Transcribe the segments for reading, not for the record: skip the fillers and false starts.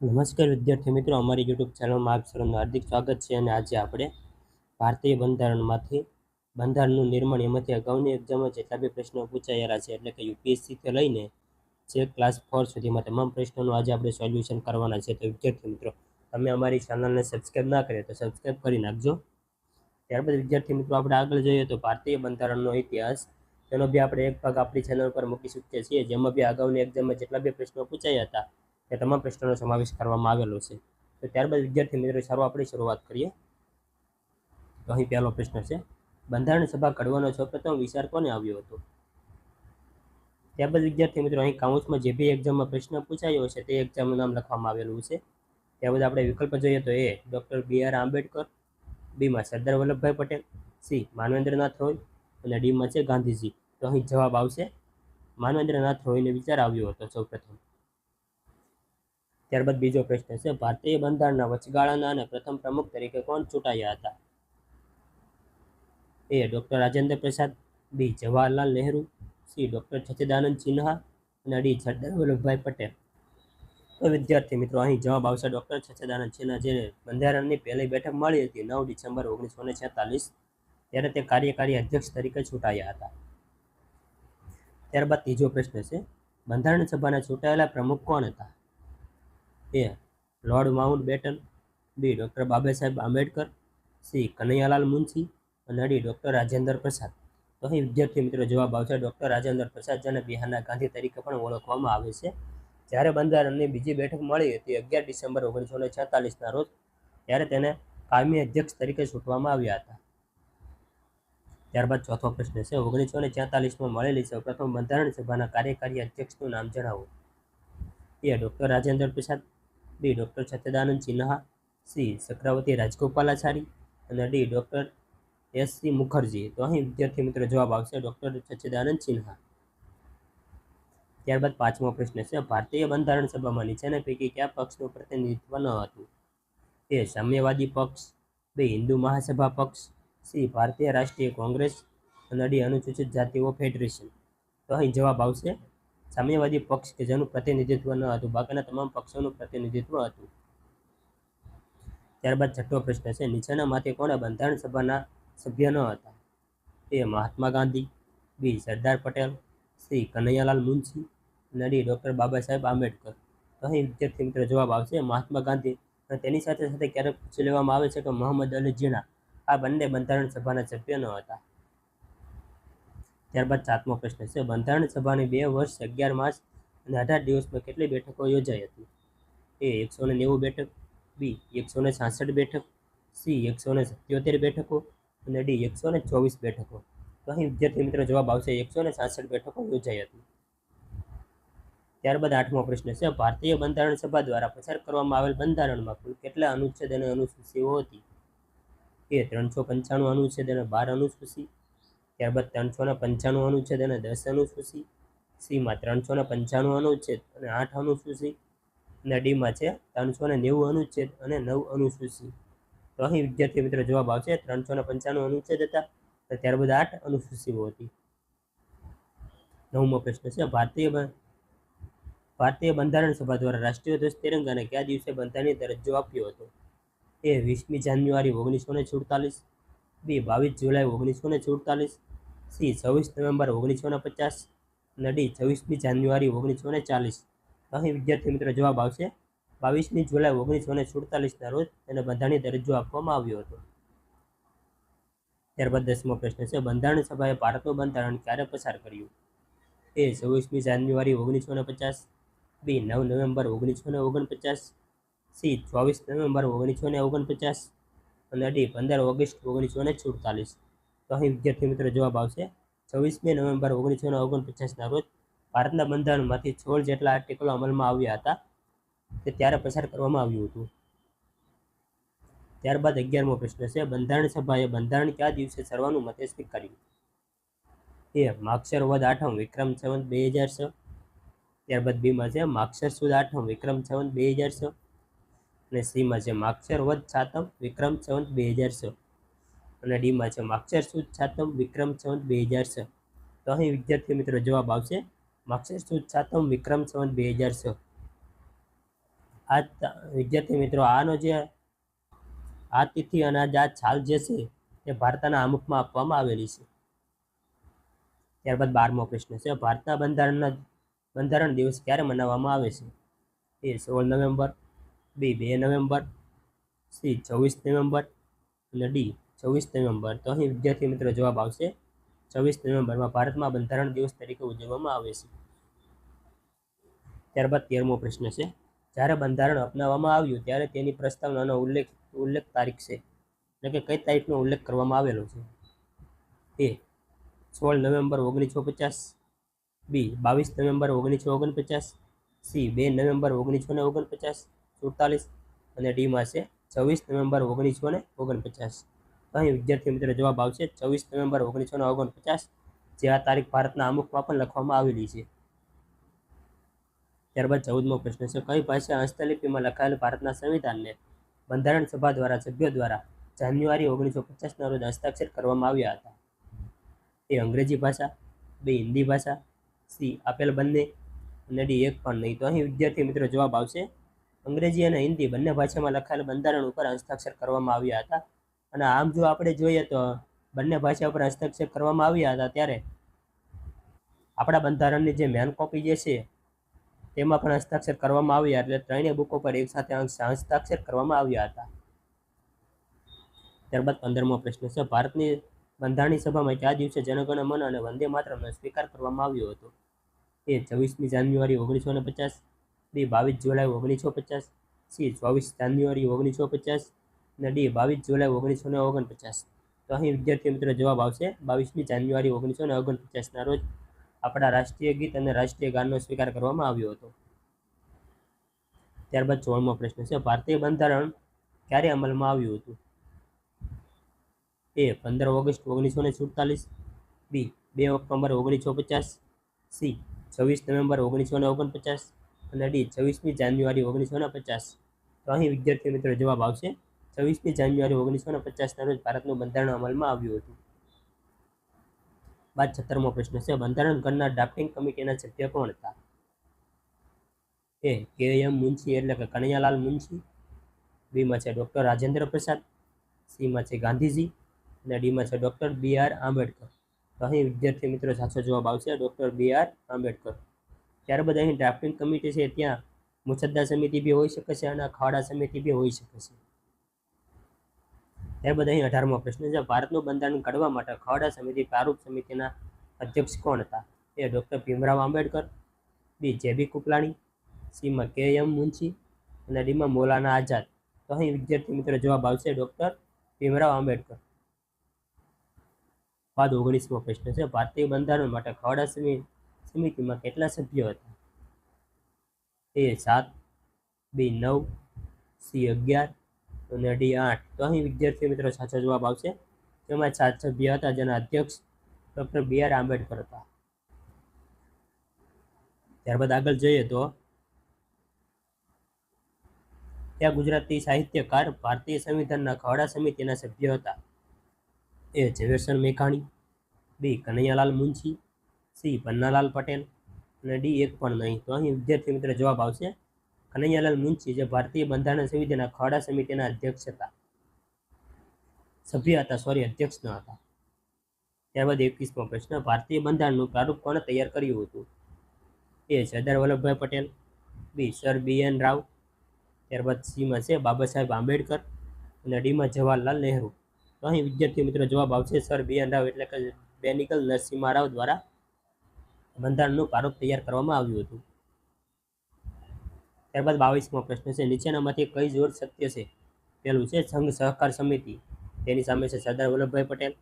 નમસ્કાર વિદ્યાર્થી મિત્રો, અમારી યુટ્યુબ ચેનલમાં આપ સૌનું હાર્દિક સ્વાગત છે. અને આજે આપણે ભારતીય બંધારણમાંથી બંધારણનું નિર્માણ એમાંથી અગાઉની એક્ઝામમાં જેટલા બી પ્રશ્નો પૂછાયેલા છે, એટલે કે યુપીએસસીથી લઈને જે ક્લાસ 4 સુધીમાં તમામ પ્રશ્નોનું આજે આપણે સોલ્યુશન કરવાના છે. તો વિદ્યાર્થી મિત્રો, તમે અમારી ચેનલને સબસ્ક્રાઈબ ના કરે તો સબસ્ક્રાઈબ કરી નાખજો. ત્યારબાદ વિદ્યાર્થી મિત્રો, આપણે આગળ જોઈએ તો ભારતીય બંધારણનો ઇતિહાસ, તેનો બી આપણે એક ભાગ આપણી ચેનલ પર મૂકી શકીએ છીએ, જેમાં બી અગાઉની એક્ઝામમાં જેટલા બી પ્રશ્નો પૂછાયા હતા એ તમામ પ્રશ્નોનો સમાવેશ કરવામાં આવેલો છે. તો ત્યારબાદ વિદ્યાર્થી મિત્રો, આપણે શરૂઆત કરીએ. તો અહીં પહેલો પ્રશ્ન છે, બંધારણ સભા ઘડવાનો સૌપ્રથમ વિચાર કોને આવ્યો હતો? ત્યારબાદ વિદ્યાર્થી મિત્રો, અહીં કાઉન્સમાં જે બી એક્ઝામમાં પ્રશ્ન પૂછાયો છે તે એક્ઝામનું નામ લખવામાં આવેલું છે. ત્યારબાદ આપણે વિકલ્પ જોઈએ તો એ ડૉક્ટર BR આંબેડકર, બીમાં સરદાર વલ્લભભાઈ પટેલ, સી માનવેન્દ્રનાથ રોય અને ડીમાં છે ગાંધીજી. તો અહીં જવાબ આવશે માનવેન્દ્રનાથ રોયને વિચાર આવ્યો હતો સૌપ્રથમ. ત્યારબાદ બીજો પ્રશ્ન છે, ભારતીય બંધારણના વચગાળાના અને પ્રથમ પ્રમુખ તરીકે કોણ ચૂંટાયા હતા? એ ડૉક્ટર રાજેન્દ્ર પ્રસાદ, બી જવાહરલાલ નહેરુ, સી ડૉક્ટર સચ્ચિદાનંદ સિન્હા અને ડી સરદાર વલ્લભભાઈ પટેલ. તો વિદ્યાર્થી મિત્રો, અહીં જવાબ આવશે ડૉક્ટર સચ્ચિદાનંદ સિન્હા, જેને બંધારણની પહેલી બેઠક મળી હતી 9 ડિસેમ્બર 1946. ત્યારે તે કાર્યકારી અધ્યક્ષ તરીકે ચૂંટાયા હતા. ત્યારબાદ ત્રીજો પ્રશ્ન છે, બંધારણ સભાના ચૂંટાયેલા પ્રમુખ કોણ હતા? A lord Mountbatten, B doctor Baba Saheb Ambedkar, C Kanaiyalal Munshi અને ડી ડૉક્ટર રાજેન્દ્ર પ્રસાદ. તો અહીં વિદ્યાર્થી મિત્રો જવાબ આવશે ડૉક્ટર રાજેન્દ્ર પ્રસાદ, જેને બિહારના ગાંધી તરીકે પણ ઓળખવામાં આવે છે. જ્યારે બંધારણની બીજી બેઠક મળી હતી 11 ડિસેમ્બર 1946ના રોજ, ત્યારે તેને કાયમી અધ્યક્ષ તરીકે ચૂંટવામાં આવ્યા હતા. ત્યારબાદ ચોથો પ્રશ્ન છે, 1946માં મળેલી સૌપ્રથમ બંધારણ સભાના કાર્યકારી અધ્યક્ષનું નામ જણાવો. એ ડૉક્ટર રાજેન્દ્ર પ્રસાદ, બી ડૉક્ટર સચ્ચિદાનંદ સિન્હા, સી ચક્રવર્તી રાજગોપાલાચારી અને ડી ડૉક્ટર SC મુખર્જી. તો અહીં વિદ્યાર્થી મિત્રો જવાબ આવશે ડૉક્ટર સચ્ચિદાનંદ સિન્હા. ત્યારબાદ પાંચમો પ્રશ્ન છે, ભારતીય બંધારણ સભામાં નીચેના પૈકી કયા પક્ષનું પ્રતિનિધિત્વ ન હતું? એ સામ્યવાદી પક્ષ, બી હિન્દુ મહાસભા પક્ષ, સી ભારતીય રાષ્ટ્રીય કોંગ્રેસ અને ડી અનુસૂચિત જાતિઓ ફેડરેશન. તો અહીં જવાબ આવશે સામ્યવાદી પક્ષ, કે જેનું પ્રતિનિધિત્વ ન હતું, બાકીના તમામ પક્ષોનું પ્રતિનિધિત્વ હતું. ત્યારબાદ છઠ્ઠો પ્રશ્ન છે, નીચેનામાંથી કોણે બંધારણ સભાના સભ્ય ન હતા? એ મહાત્મા ગાંધી, બી સરદાર પટેલ, સી કનૈયાલાલ મુનશી અને ડી ડૉક્ટર બાબા સાહેબ આંબેડકર. તો અહીં વિદ્યાર્થી મિત્રો જવાબ આવશે મહાત્મા ગાંધી. અને તેની સાથે સાથે ક્યારેક પૂછી લેવામાં આવે છે કે મોહમ્મદ અલી જીણા, આ બંને બંધારણ સભાના સભ્ય ન હતા. ત્યારબાદ સાતમો પ્રશ્ન છે, બંધારણ સભાની 2 વર્ષ 11 માસ અને 18 દિવસમાં કેટલી બેઠકો યોજાઈ હતી? એ 190 બેઠક, બી 166 બેઠક, સી 177 બેઠકો અને ડી 124 બેઠકો. તો અહીં વિદ્યાર્થી મિત્રો જવાબ આવશે 166 બેઠકો યોજાઈ હતી. ત્યારબાદ આઠમો પ્રશ્ન છે, ભારતીય બંધારણ સભા દ્વારા પસાર કરવામાં આવેલ બંધારણમાં કુલ કેટલા અનુચ્છેદ અને અનુસૂચિઓ હતી? એ 395 અનુચ્છેદ અને 12 અનુસૂચિ. ત્યારબાદ 395 અનુચ્છેદ અને 10 અનુસૂચિ, સીમાં 395 અનુચ્છેદ અને 8 અનુસૂચિ અને ડીમાં છે 390 અનુચ્છેદ અને 9 અનુસૂચિ. તો અહીં વિદ્યાર્થી મિત્રો જવાબ આવશે 395 અનુચ્છેદ હતા અને ત્યારબાદ 8 અનુસૂચિઓ હતી. નવમો પ્રશ્ન છે, ભારતીય બંધારણ સભા દ્વારા રાષ્ટ્રીય ધ્વજ તિરંગાને કયા દિવસે બંધારણીય દરજ્જો આપ્યો હતો? એ 20મી જાન્યુઆરી 1947, બી 22 જુલાઈ 1947, સી 26 નવેમ્બર 1950 અને ડી 26મી જાન્યુઆરી 1940. અહીં વિદ્યાર્થી મિત્રો જવાબ આવશે 22મી જુલાઈ 1947ના રોજ તેને બંધારણીય દરજ્જો આપવામાં આવ્યો હતો. ત્યારબાદ 10મો પ્રશ્ન છે, બંધારણ સભાએ ભારતનું બંધારણ ક્યારે પસાર કર્યું? એ 26મી જાન્યુઆરી 1950, બી 9 નવેમ્બર 1949, સી 24 નવેમ્બર 1949 અને ડી 15 ઓગસ્ટ 1947. તો અહીં વિદ્યાર્થી મિત્રો જવાબ આવશે 26મી નવેમ્બર 1949ના રોજ ભારતના બંધારણમાંથી 16 જેટલા આર્ટિકલો અમલમાં આવ્યા હતા, તે ત્યારે પસાર કરવામાં આવ્યું હતું. ત્યારબાદ 11મો પ્રશ્ન છે, બંધારણ સભાએ બંધારણ કયા દિવસે સર્વાનુમતે સ્વીકાર્યું? એ માગસર વદ આઠમ વિક્રમ સંવત 2006. ત્યારબાદ બીમાં છે માગસર સુદ આઠમ વિક્રમ સંવત 2006 અને સીમાં છે માગસર વદ સાતમ વિક્રમ સંવત 2006 અને ડીમાં છે માગસર સુદ સાતમ વિક્રમ સંવત 2006. તો અહીં વિદ્યાર્થી મિત્રો જવાબ આવશે માગસર સુદ સાતમ વિક્રમ સંવત 2006. વિદ્યાર્થી મિત્રો આનો જે આ તિથિ અને આ છાલ જે છે એ ભારતના આમુખમાં આપવામાં આવેલી છે. ત્યારબાદ 12મો પ્રશ્ન છે, ભારતના બંધારણ દિવસ ક્યારે મનાવવામાં આવે છે? એ 16 નવેમ્બર, બી 2 નવેમ્બર, સી 24 નવેમ્બર અને ડી 26 નવેમ્બર. તો અહીં વિદ્યાર્થી મિત્રો જવાબ આવશે 24 નવેમ્બરમાં ભારતમાં બંધારણ દિવસ તરીકે ઉજવવામાં આવે છે. ત્યારબાદ 13મો પ્રશ્ન છે, જ્યારે બંધારણ અપનાવવામાં આવ્યું ત્યારે તેની પ્રસ્તાવનાનો ઉલ્લેખ તારીખ છે, એટલે કે કઈ તારીખનો ઉલ્લેખ કરવામાં આવેલો છે? એ 16 નવેમ્બર 1950, બી 22 નવેમ્બર 1949, સી 2 નવેમ્બર 1949 47 અને ડીમાં છે 26 નવેમ્બર 1949. અહીં વિદ્યાર્થી મિત્રો જવાબ આવશે 24 નવેમ્બર 1949, જે આ તારીખ ભારતના આમુખમાં પણ લખવામાં આવેલી છે. ત્યારબાદ 14મો પ્રશ્ન છે, કઈ ભાષા હસ્તલિપિમાં લખાયેલ ભારતના સંવિધાનને બંધારણ સભા દ્વારા સભ્યો દ્વારા જાન્યુઆરી 1950ના રોજ હસ્તાક્ષર કરવામાં આવ્યા હતા? એ અંગ્રેજી ભાષા, બી હિન્દી ભાષા, સી આપેલ બંને અને ડી એક પણ નહીં. તો અહીં વિદ્યાર્થી મિત્રો જવાબ આવશે અંગ્રેજી અને હિન્દી બંને ભાષામાં લખાયેલ બંધારણ ઉપર હસ્તાક્ષર કરવામાં આવ્યા હતા. અને આમ જો આપણે જોઈએ તો બંને ભાષા ઉપર હસ્તાક્ષર કરવામાં આવ્યા હતા ત્યારે આપણા બંધારણની જે મેન કોપી જે છે તેમાં પણ હસ્તાક્ષર કરવામાં આવ્યા, એટલે ત્રણેય બુકો પર એકસાથે હસ્તાક્ષર કરવામાં આવ્યા હતા. ત્યારબાદ 15મો પ્રશ્ન છે, ભારતની બંધારણીય સભામાં કયા દિવસે જનગણ મન અને વંદે માતરમનો સ્વીકાર કરવામાં આવ્યો હતો? એ 24મી જાન્યુઆરી 1950, બી 22 જુલાઈ 1950, સી 24 જાન્યુઆરી 1950 અને ડી 22 જુલાઈ 1949. તો અહીં વિદ્યાર્થી મિત્રો જવાબ આવશે 22મી જાન્યુઆરી 1949ના રોજ આપણા રાષ્ટ્રીય ગીત અને રાષ્ટ્રીય ગાનનો સ્વીકાર કરવામાં આવ્યો હતો. ત્યારબાદ 16મો પ્રશ્ન છે, ભારતીય બંધારણ ક્યારે અમલમાં આવ્યું હતું? એ 15 ઓગસ્ટ 1947, બી 2 ઓક્ટોબર 1950, સી 26 નવેમ્બર 1949 અને ડી 26મી જાન્યુઆરી 1950. તો અહીં વિદ્યાર્થી મિત્રો જવાબ આવશે 26મી જાન્યુઆરી 1950ના રોજ ભારતનું બંધારણ અમલમાં આવ્યું હતું. બાદ 17મો પ્રશ્ન છે, બંધારણ ઘડનાર ડ્રાફ્ટિંગ કમિટીના સભ્ય કોણ હતા? એ કે.એમ. મુનશી એટલે કે કનૈયાલાલ મુનશી, બીમાં છે ડૉક્ટર રાજેન્દ્ર પ્રસાદ, સીમાં છે ગાંધીજી અને ડીમાં છે ડૉક્ટર બી.આર. આંબેડકર. તો અહીં વિદ્યાર્થી મિત્રો સાચો જવાબ આવશે ડૉક્ટર બી.આર. આંબેડકર. ત્યારબાદ અહીં ડ્રાફ્ટિંગ કમિટી છે ત્યાં મુસદ્દા સમિતિ બી હોઈ શકે છે અને ખરડા સમિતિ બી હોઈ શકે છે. ત્યારબાદ અહીં 18મો પ્રશ્ન છે, ભારતનું બંધારણ ઘડવા માટે ખરડા સમિતિ પ્રારૂપ સમિતિના અધ્યક્ષ કોણ હતા? એ ડૉક્ટર ભીમરાવ આંબેડકર, બી જે.બી. કૃપલાણી, સીમાં કે.એમ. મુનશી અને ડીમાં મૌલાના આઝાદ. તો અહીં વિદ્યાર્થી મિત્રો જવાબ આવશે ડૉક્ટર ભીમરાવ આંબેડકર. બાદ 19મો પ્રશ્ન છે, ભારતીય બંધારણ માટે ખરડા સમિતિમાં કેટલા સભ્યો હતા? એ 7, બી 9, સી 11 અને ડી 8. તો અહીં વિદ્યાર્થી મિત્રો સાચો જવાબ આવશે તેમાં 7 સભ્ય હતા, જેના અધ્યક્ષ ડૉક્ટર બી.આર. આંબેડકર હતા. ત્યારબાદ આગળ જોઈએ તો ત્યાં ગુજરાતી સાહિત્યકાર ભારતીય સંવિધાનના ખરડા સમિતિના સભ્ય હતા? એ ઝવેરચંદ મેઘાણી, બી કનૈયાલાલ મુનશી, સી પન્નાલાલ પટેલ અને ડી એક પણ નહીં. તો અહીં વિદ્યાર્થી મિત્રો જવાબ આવશે કનૈયાલાલ મુનશી, જે ભારતીય બંધારણ સમિતિના ખરડા સમિતિના અધ્યક્ષ હતા, સભ્ય હતા, અધ્યક્ષ ન હતા. ત્યારબાદ 21મો પ્રશ્ન, ભારતીય બંધારણનું પ્રારૂપ કોણે તૈયાર કર્યું હતું? એ સરદાર વલ્લભભાઈ પટેલ, બી સર બી.એન. રાવ, ત્યારબાદ સીમાં છે બાબા સાહેબ આંબેડકર અને ડીમાં જવાહરલાલ નહેરુ. તો અહીં વિદ્યાર્થી મિત્રો જવાબ આવશે સર બી.એન. રાવ એટલે કે બેનિકલ નરસિંહ રાવ દ્વારા બંધારણનું પ્રારૂપ તૈયાર કરવામાં આવ્યું હતું. ત્યારબાદ 22મો પ્રશ્ન છે, નીચેનામાંથી કઈ જોડ સત્ય છે? પહેલું છે સંઘ સહકાર સમિતિ, તેની સામે છે સરદાર વલ્લભભાઈ પટેલ.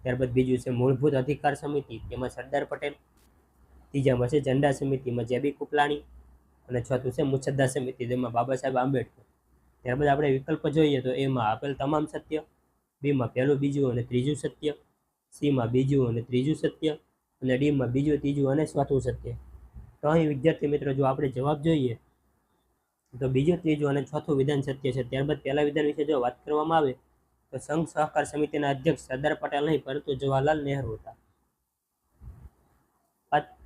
ત્યારબાદ બીજું છે મૂળભૂત અધિકાર સમિતિ, તેમાં સરદાર પટેલ. ત્રીજામાં છે ઝંડા સમિતિમાં જે.બી. કૃપલાણી અને ચોથું છે મુસદ્દા સમિતિ, જેમાં બાબા સાહેબ આંબેડકર. ત્યારબાદ આપણે વિકલ્પ જોઈએ તો એમાં આપેલ તમામ સત્ય, બીમાં પહેલું, બીજું અને ત્રીજું સત્ય, સીમાં બીજું અને ત્રીજું સત્ય અને ડીમાં બીજું, ત્રીજું અને ચોથું સત્ય. તો અહીં વિદ્યાર્થી મિત્રો જો આપણે જવાબ જોઈએ તો બીજું, ત્રીજું અને ચોથું વિધાન સત્ય છે. ત્યારબાદ પહેલા વિધાન વિશે જો વાત કરવામાં આવે તો સંઘ સહકાર સમિતિના અધ્યક્ષ સરદાર પટેલ નહીં પરંતુ જવાહરલાલ નહેરુ હતા.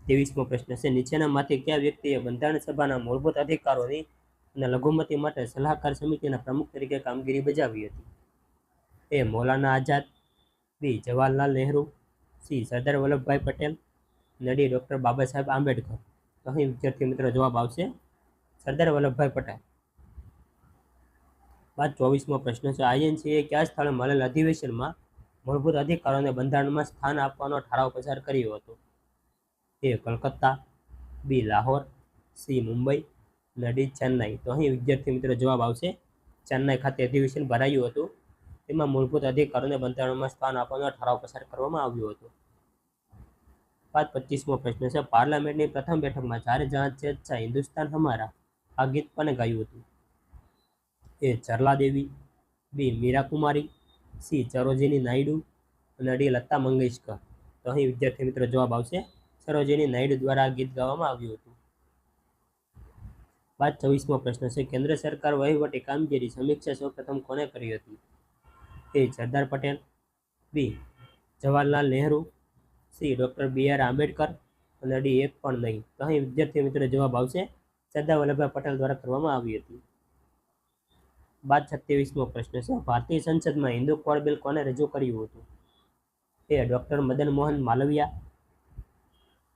23મો પ્રશ્ન છે, નીચેનામાંથી કયા વ્યક્તિએ બંધારણ સભાના મૂળભૂત અધિકારોની અને લઘુમતી માટે સલાહકાર સમિતિના પ્રમુખ તરીકે કામગીરી બજાવી હતી? એ મૌલાના આઝાદ, બી જવાહરલાલ નહેરુ, સી સરદાર વલ્લભભાઈ પટેલ, અને ડી ડૉક્ટર બાબા સાહેબ આંબેડકર. તો અહીં વિદ્યાર્થી મિત્રો જવાબ આવશે સરદાર વલ્લભભાઈ પટેલ. બાદ 24મો પ્રશ્ન છે, આઈએનસીએ કયા સ્થળે મળેલ અધિવેશનમાં મૂળભૂત અધિકારોને બંધારણમાં સ્થાન આપવાનો ઠરાવ પસાર કર્યો હતો? એ કલકત્તા, બી લાહોર, સી મુંબઈ, અને ડી ચેન્નાઈ. તો અહીં વિદ્યાર્થી મિત્રો જવાબ આવશે ચેન્નાઈ ખાતે અધિવેશન ભરાયું હતું. તેમાં મૂળભૂત અધિકારોને બંધારણમાં સ્થાન આપવાનો ઠરાવ પસાર કરવામાં આવ્યો હતો. બાદ 25મો પ્રશ્ન છે, પાર્લામેન્ટની પ્રથમ બેઠકમાં ચાર જહાં છે અચ્છા હિન્દુસ્તાન હમારા આ ગીત કોને ગાયું હતું? એ ચરલા દેવી, બી મીરા કુમારી, સી સરોજિની નાયડુ, અને ડી લતા મંગેશકર. તો અહીં વિદ્યાર્થી મિત્રો જવાબ આવશે સરોજિની નાયડુ દ્વારા આ ગીત ગાવામાં આવ્યું હતું. બાદ 24મો પ્રશ્ન છે, કેન્દ્ર સરકાર વહીવટી કામગીરી સમીક્ષા સૌપ્રથમ કોને કરી હતી? A Sardar Patel, B Jawaharlal Nehru, C doctor BR Ambedkar, અને ડી એક પણ નહીં. તો અહીં વિદ્યાર્થી મિત્રો જવાબ આવશે સરદાર વલ્લભભાઈ પટેલ દ્વારા કરવામાં આવી હતી. બાદ 27મો પ્રશ્ન છે, ભારતીય સંસદમાં હિન્દુ કોડ બિલ કોને રજૂ કર્યું હતું? A doctor Madan Mohan Malaviya,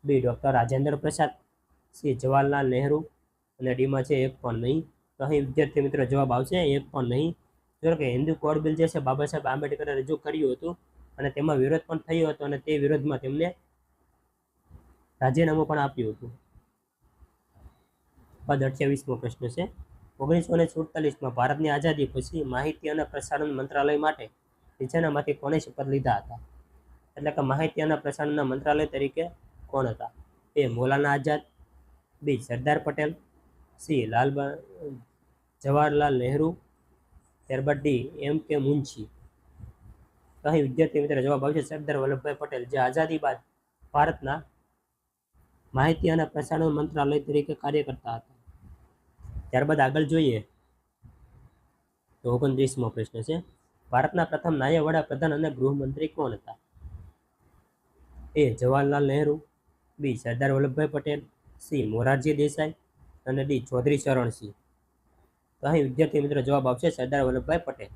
B doctor Rajendra Prasad, C Jawaharlal Nehru, અને ડીમાં છે એક પણ નહીં. તો અહીં વિદ્યાર્થી મિત્રો જવાબ આવશે એક પણ નહીં. જો કે હિન્દુ કોડ બિલ જે છે બાબા સાહેબ આંબેડકરે રજૂ કર્યું હતું અને તેમાં વિરોધ પણ થયો હતો અને તે વિરોધમાં તેમને રાજીનામું પણ આપ્યું હતું. બાદ 28મો પ્રશ્ન છે, 1947માં ભારતની આઝાદી પછી માહિતી અને પ્રસારણ મંત્રાલય માટે નીચેનામાંથી કોણે શપથ લીધા હતા? એટલે કે માહિતી અને પ્રસારણના મંત્રાલય તરીકે કોણ હતા? એ મૌલાના આઝાદ, બી સરદાર પટેલ, સી જવાહરલાલ નહેરુ, ત્યારબાદ ડી MK મુનશી. તો અહીં વિદ્યાર્થી મિત્રો જવાબ આવશે સરદાર વલ્લભભાઈ પટેલ, જે આઝાદી બાદ ભારતના માહિતી અને પ્રસારણ મંત્રાલય તરીકે કાર્ય કરતા હતા. ત્યારબાદ આગળ જોઈએ તો 29મો પ્રશ્ન છે, ભારતના પ્રથમ નાયબ વડાપ્રધાન અને ગૃહમંત્રી કોણ હતા? એ જવાહરલાલ નહેરુ, બી સરદાર વલ્લભભાઈ પટેલ, સી મોરારજી દેસાઈ, અને ડી ચૌધરી ચરણસિંહ. તો અહીં વિદ્યાર્થી મિત્રો જવાબ આવશે સરદાર વલ્લભભાઈ પટેલ.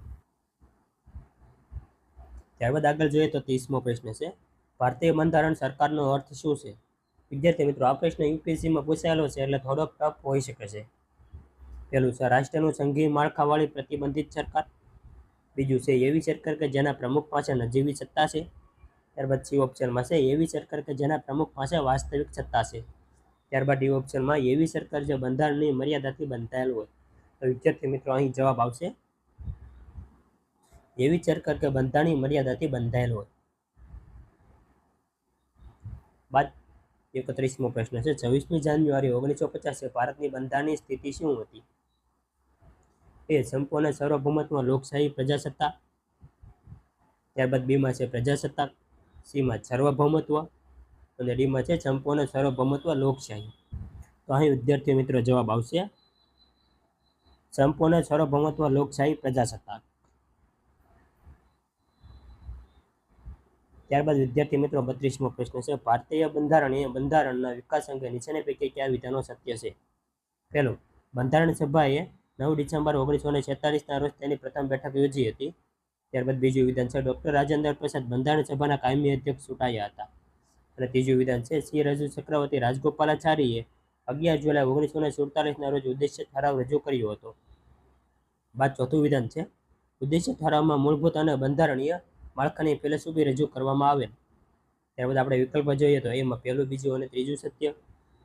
ત્યારબાદ આગળ જોઈએ તો 30મો પ્રશ્ન છે, ભારતીય બંધારણ સરકારનો અર્થ શું છે? વિદ્યાર્થી મિત્રો આ પ્રશ્ન UPSCમાં પૂછાયેલો છે એટલે થોડોક ટફ હોઈ શકે છે. પહેલું છે રાષ્ટ્રનું સંઘીય માળખાવાળી પ્રતિબંધિત સરકાર. બીજું છે એવી સરકાર કે જેના પ્રમુખ પાસે નજીવી સત્તા છે. ત્યારબાદ સી ઓપ્શનમાં છે એવી સરકાર કે જેના પ્રમુખ પાસે વાસ્તવિક સત્તા છે. ત્યારબાદ ડી ઓપ્શનમાં એવી સરકાર જે બંધારણની મર્યાદાથી બંધાયેલ હોય. તો વિદ્યાર્થી મિત્રો અહીં જવાબ આવશે એવી સરકાર કે બંધારણની મર્યાદાથી બંધાયેલ હોય. બાદ 31મો પ્રશ્ન છે, 26મી જાન્યુઆરી 1950 ભારતની બંધારણની સ્થિતિ શું હતી? એ સંપૂર્ણ સાર્વભૌમત્વ લોકશાહી પ્રજાસત્તાક. ત્યારબાદ બીમાં છે પ્રજાસત્તાક, સીમાં સાર્વભૌમત્વ, અને ડીમાં છે સંપૂર્ણ સાર્વભૌમત્વ લોકશાહી. તો અહીં વિદ્યાર્થી મિત્રો જવાબ આવશે સંપૂર્ણ સાર્વભૌમત્વ લોકશાહી પ્રજાસત્તાક. ત્યારબાદ વિદ્યાર્થી મિત્રો 32મો પ્રશ્ન છે, ભારતીય બંધારણ એ બંધારણના વિકાસ અંગે નીચેની પૈકી કયા વિધાનો સત્ય છે? પહેલું, બંધારણ સભાએ 9 ડિસેમ્બર 1946ના રોજ તેની પ્રથમ બેઠક યોજી હતી. ત્યારબાદ બીજું વિધાન છે, ડૉક્ટર રાજેન્દ્ર પ્રસાદ બંધારણ સભાના કાયમી અધ્યક્ષ ચૂંટાયા હતા. અને ત્રીજું વિધાન છે, શ્રી રજુ ચક્રવર્તી રાજગોપાલાચારીએ 11 જુલાઈ 1947ના રોજ ઉદ્દેશ્ય ઠરાવ રજૂ કર્યો હતો. બાદ ચોથું વિધાન છે, ઉદ્દેશ્ય ઠરાવમાં મૂળભૂત અને બંધારણીય માળખાની ફિલોસોફી રજૂ કરવામાં આવેલ. ત્યારબાદ આપણે વિકલ્પ જોઈએ તો એમાં પહેલું, બીજું અને ત્રીજું સત્ય,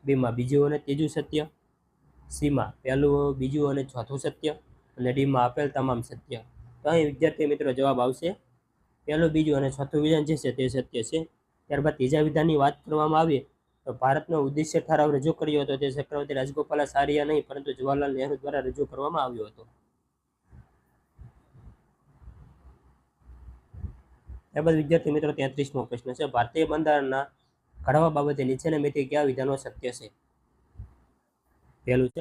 બીમાં બીજું અને ત્રીજું સત્ય, સીમાં પહેલું, બીજું અને ચોથું સત્ય, અને ડીમાં આપેલ તમામ સત્ય. તો અહીં વિદ્યાર્થી મિત્રો જવાબ આવશે પહેલું, બીજું અને ચોથું વિધાન જે છે તે સત્ય છે. ત્યારબાદ ત્રીજા વિધાનની વાત કરવામાં આવે તો ભારતનો ઉદ્દેશ્ય ઠરાવ રજૂ કર્યો હતો તે ચક્રવર્તી રાજગોપાલાચારીએ નહીં પરંતુ જવાહરલાલ નહેરુ દ્વારા રજૂ કરવામાં આવ્યો હતો. ત્યારબાદ વિદ્યાર્થી મિત્રો 33મો પ્રશ્ન છે, ભારતીય બંધારણના ઘડવા બાબતે નીચેનામાંથી કયા વિધાનો સત્ય છે? પહેલું છે